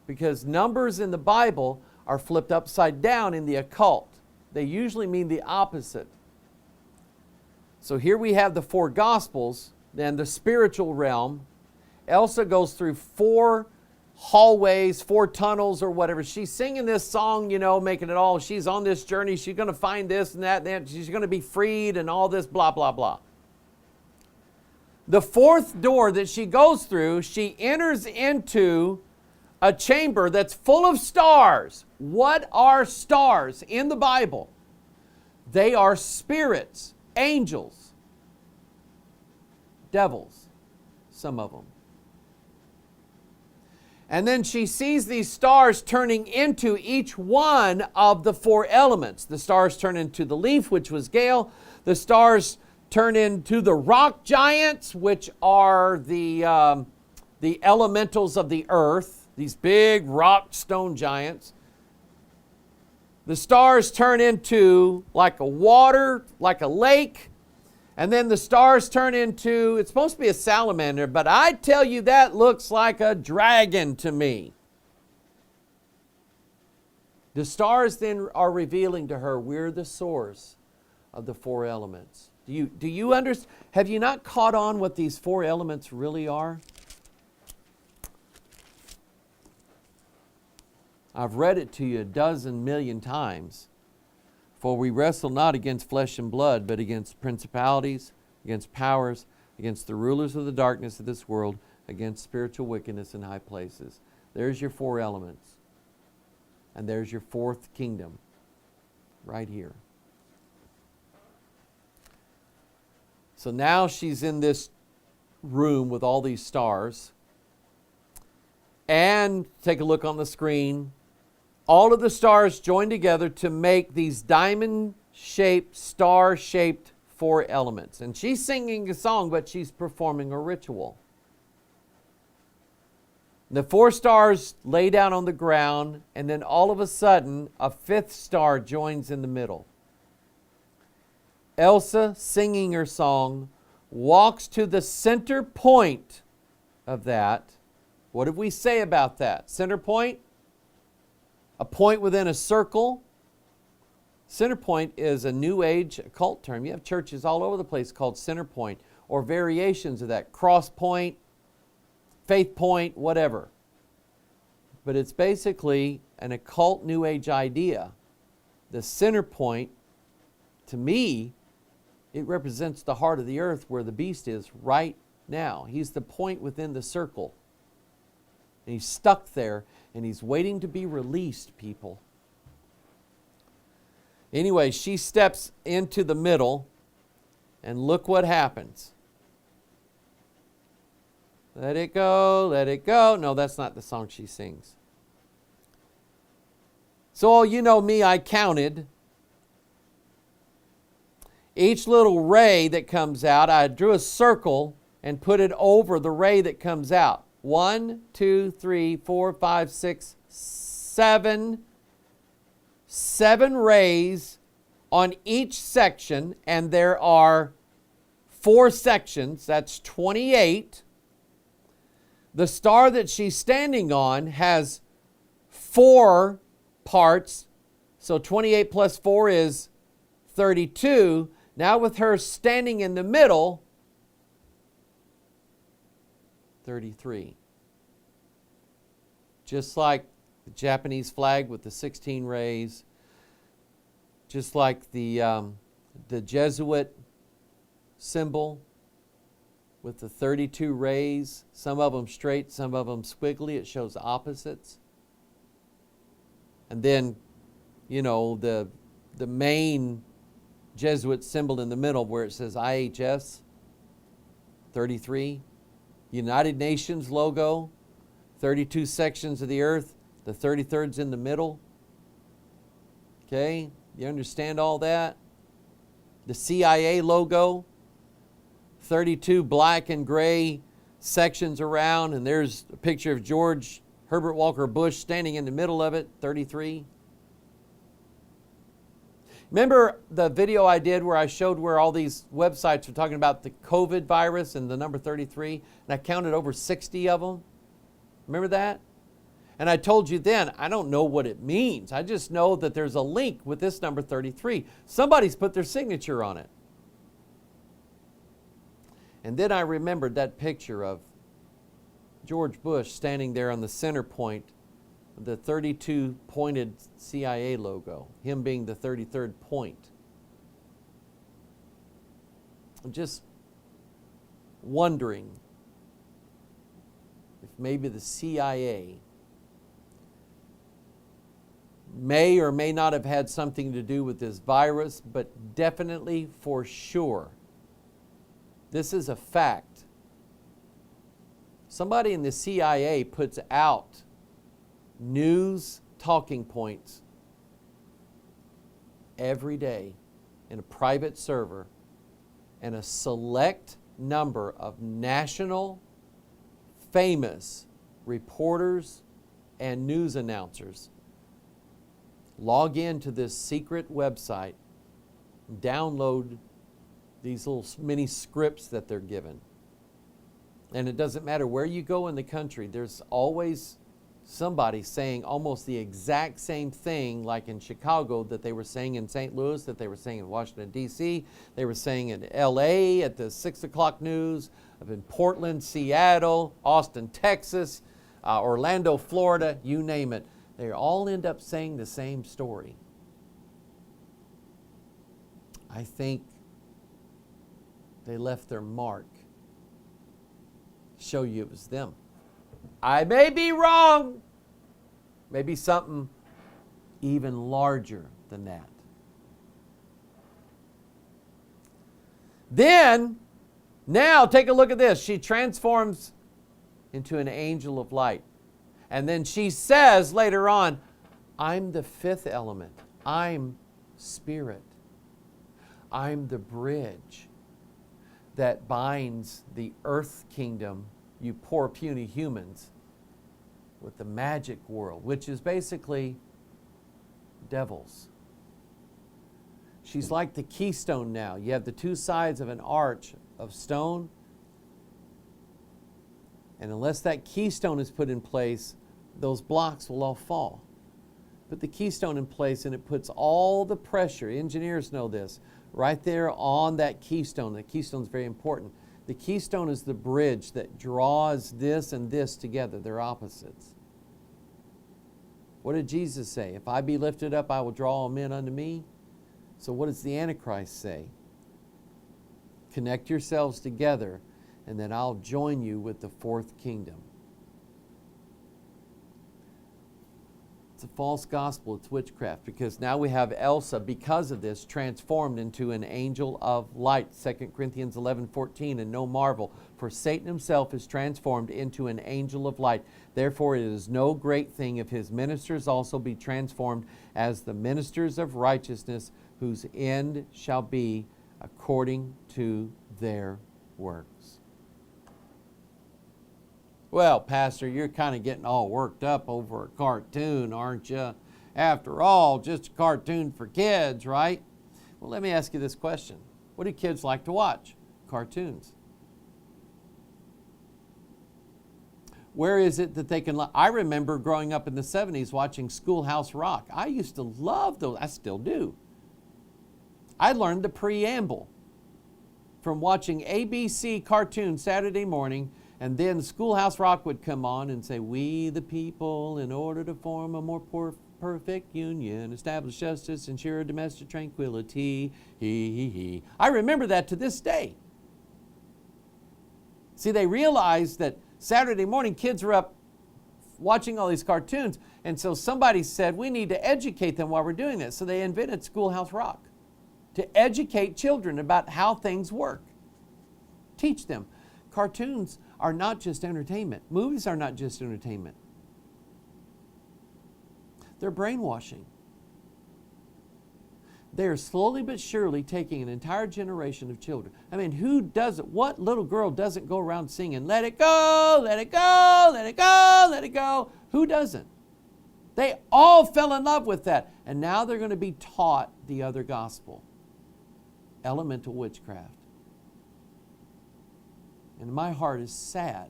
because numbers in the Bible are flipped upside down in the occult. They usually mean the opposite. So here we have the 4 Gospels, then the spiritual realm. Elsa goes through 4 hallways, 4 tunnels or whatever. She's singing this song, making it all. She's on this journey. She's going to find this and that, and that. She's going to be freed and all this, blah, blah, blah. The 4th door that she goes through, she enters into a chamber that's full of stars. What are stars in the Bible? They are spirits, angels, devils, some of them. And then she sees these stars turning into each one of the 4 elements. The stars turn into the leaf, which was Gale. The stars turn into the rock giants, which are the elementals of the earth, these big rock stone giants. The stars turn into like a water, like a lake. And then the stars turn into, it's supposed to be a salamander, but I tell you that looks like a dragon to me. The stars then are revealing to her, we're the source of the 4 elements. Do you understand? Have you not caught on what these 4 elements really are? I've read it to you 12,000,000 times. For we wrestle not against flesh and blood, but against principalities, against powers, against the rulers of the darkness of this world, against spiritual wickedness in high places. There's your 4 elements. And there's your 4th kingdom, right here. So now she's in this room with all these stars. And take a look on the screen. All of the stars join together to make these diamond-shaped, star-shaped 4 elements. And she's singing a song, but she's performing a ritual. The 4 stars lay down on the ground, and then all of a sudden, a 5th star joins in the middle. Elsa, singing her song, walks to the center point of that. What did we say about that? Center point? A point within a circle. Center point is a New Age occult term. You have churches all over the place called center point or variations of that. Cross point, faith point, whatever. But it's basically an occult New Age idea. The center point, to me, it represents the heart of the earth where the beast is right now. He's the point within the circle. And he's stuck there, and he's waiting to be released, people. Anyway, she steps into the middle, and look what happens. Let it go, let it go. No, that's not the song she sings. So, you know me, I counted. Each little ray that comes out, I drew a circle and put it over the ray that comes out. 1, 2, 3, 4, 5, 6, 7. 7 rays on each section, and there are 4 sections. That's 28. The star that she's standing on has 4 parts, so 28 plus 4 is 32. Now with her standing in the middle, 33. Just like the Japanese flag with the 16 rays, just like the Jesuit symbol with the 32 rays, some of them straight, some of them squiggly. It shows opposites. And then, you know, the main Jesuit symbol in the middle where it says IHS, 33. United Nations logo, 32 sections of the earth, the 33rd's in the middle. Okay, you understand all that? The CIA logo, 32 black and gray sections around, and there's a picture of George Herbert Walker Bush standing in the middle of it, 33. Remember the video I did where I showed where all these websites were talking about the COVID virus and the number 33, and I counted over 60 of them? Remember that? And I told you then, I don't know what it means. I just know that there's a link with this number 33. Somebody's put their signature on it. And then I remembered that picture of George Bush standing there on the center point, the 32 pointed CIA logo, him being the 33rd point. I'm just wondering if maybe the CIA may or may not have had something to do with this virus, but definitely for sure, this is a fact. Somebody in the CIA puts out news talking points every day in a private server, and a select number of national famous reporters and news announcers log into this secret website, download these little mini scripts that they're given. And it doesn't matter where you go in the country, there's always somebody saying almost the exact same thing, like in Chicago that they were saying in St. Louis, that they were saying in Washington, D.C., they were saying in L.A. at the 6 o'clock news, in Portland, Seattle, Austin, Texas, Orlando, Florida, you name it. They all end up saying the same story. I think they left their mark. Show you it was them. I may be wrong. Maybe something even larger than that. Then, now take a look at this. She transforms into an angel of light. And then she says later on, I'm the 5th element. I'm spirit. I'm the bridge that binds the earth kingdom, you poor puny humans, with the magic world, which is basically devils. She's like the keystone now. You have the 2 sides of an arch of stone, and unless that keystone is put in place, those blocks will all fall. Put the keystone in place and it puts all the pressure, engineers know this, right there on that keystone. The keystone is very important. The keystone is the bridge that draws this and this together. They're opposites. What did Jesus say? If I be lifted up, I will draw all men unto me. So what does the Antichrist say? Connect yourselves together, and then I'll join you with the 4th kingdom. It's a false gospel. It's witchcraft, because now we have Elsa, because of this, transformed into an angel of light. 2 Corinthians 11:14, and no marvel, for Satan himself is transformed into an angel of light. Therefore it is no great thing if his ministers also be transformed as the ministers of righteousness, whose end shall be according to their works. Well, Pastor, you're kind of getting all worked up over a cartoon, aren't you? After all, just a cartoon for kids, right? Well, let me ask you this question. What do kids like to watch? Cartoons. Where is it that they can... I remember growing up in the 70s watching Schoolhouse Rock. I used to love those. I still do. I learned the preamble from watching ABC cartoons Saturday morning, and then Schoolhouse Rock would come on and say, "We the people, in order to form a more perfect union, establish justice, ensure domestic tranquility, he. I remember that to this day. See, they realized that Saturday morning kids were up watching all these cartoons, and so somebody said, we need to educate them while we're doing this. So they invented Schoolhouse Rock to educate children about how things work. Teach them. Cartoons are not just entertainment. Movies are not just entertainment. They're brainwashing. They're slowly but surely taking an entire generation of children. I mean, who doesn't, what little girl doesn't go around singing, "Let it go, let it go, let it go, let it go"? Who doesn't? They all fell in love with that. And now they're going to be taught the other gospel. Elemental witchcraft. And my heart is sad,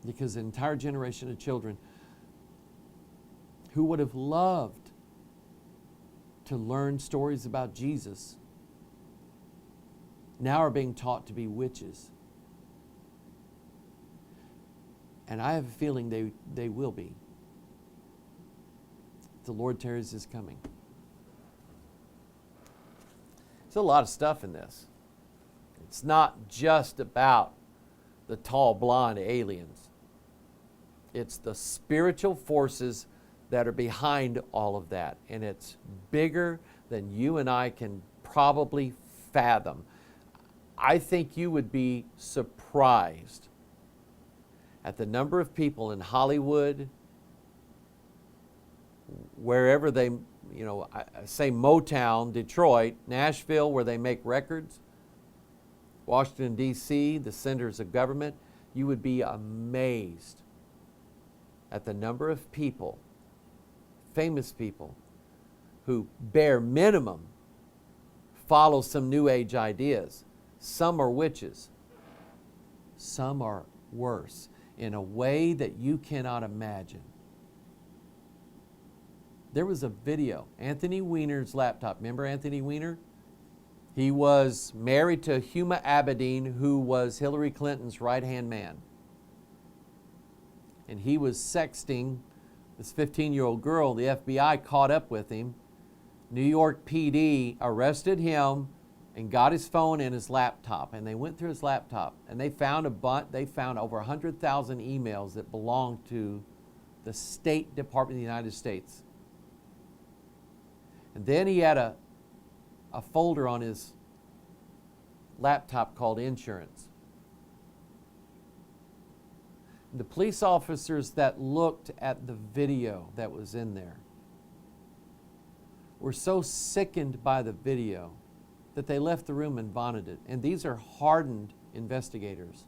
because an entire generation of children who would have loved to learn stories about Jesus now are being taught to be witches. And I have a feeling they will be. The Lord tarries is coming. There's a lot of stuff in this. It's not just about the tall, blonde aliens. It's the spiritual forces that are behind all of that. And it's bigger than you and I can probably fathom. I think you would be surprised at the number of people in Hollywood, wherever they, I say Motown, Detroit, Nashville, where they make records, Washington, D.C., the centers of government. You would be amazed at the number of people, famous people, who bare minimum follow some New Age ideas. Some are witches. Some are worse in a way that you cannot imagine. There was a video, Anthony Weiner's laptop. Remember Anthony Weiner? He was married to Huma Abedin, who was Hillary Clinton's right-hand man. And he was sexting this 15-year-old girl. The FBI caught up with him. New York PD arrested him and got his phone and his laptop. And they went through his laptop, and they found over 100,000 emails that belonged to the State Department of the United States. And then he had a folder on his laptop called insurance. The police officers that looked at the video that was in there were so sickened by the video that they left the room and vomited. And these are hardened investigators.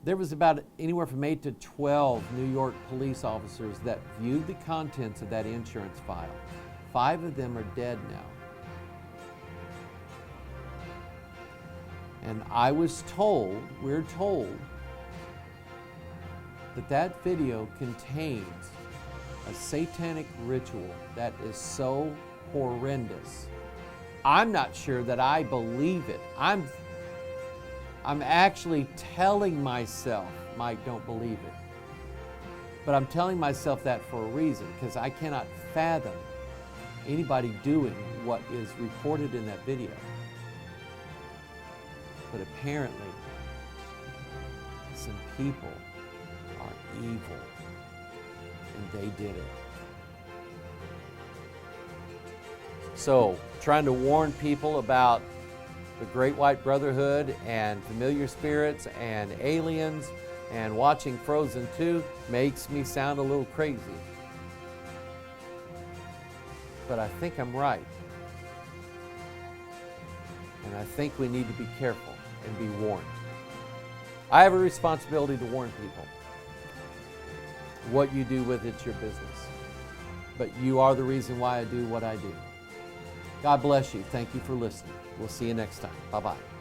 There was about anywhere from 8 to 12 New York police officers that viewed the contents of that insurance file. 5 of them are dead now. And we're told, that video contains a satanic ritual that is so horrendous. I'm not sure that I believe it. I'm actually telling myself, Mike, don't believe it. But I'm telling myself that for a reason, because I cannot fathom anybody doing what is recorded in that video. But apparently, some people evil. And they did it. So, trying to warn people about the Great White Brotherhood and familiar spirits and aliens and watching Frozen 2 makes me sound a little crazy. But I think I'm right. And I think we need to be careful and be warned. I have a responsibility to warn people. What you do with it's your business. But you are the reason why I do what I do. God bless you. Thank you for listening. We'll see you next time. Bye-bye.